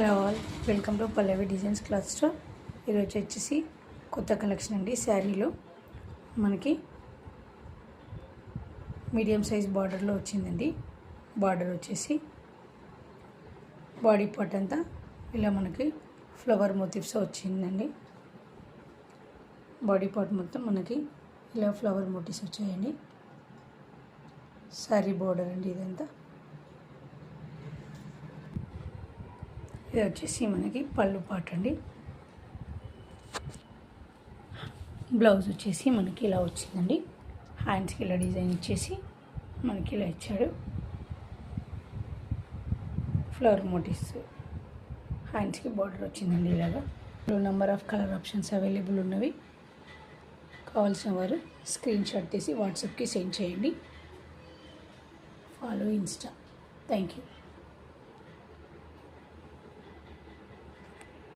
Hello all, welcome to Pallavi designs cloth store. ఈరోజు వచ్చేసి కొత్త కలెక్షన్ అండి. శారీలో మనకి మీడియం సైజ్ బార్డర్లో వచ్చిందండి. బార్డర్ వచ్చేసి బాడీ పార్ట్ అంతా ఇలా మనకి ఫ్లవర్ మోటివ్స్ వచ్చిందండి. బాడీ పార్ట్ మొత్తం మనకి ఇలా ఫ్లవర్ మోటివ్స్ వచ్చాయండి. శారీ బార్డర్ అండి ఇదంతా. ఇది వచ్చేసి మనకి పళ్ళు పాట అండి. బ్లౌజ్ వచ్చేసి మనకి ఇలా వచ్చిందండి. హ్యాండ్స్కి ఇలా డిజైన్ ఇచ్చేసి మనకి ఇలా ఇచ్చాడు. ఫ్లవర్ మోటివ్స్ హ్యాండ్స్కి బార్డర్ వచ్చిందండి. ఇలాగా number of colour options available ఉన్నవి. కావాల్సిన వారు స్క్రీన్ షాట్ తీసి వాట్సాప్కి సెండ్ చేయండి. Follow Insta. Thank you.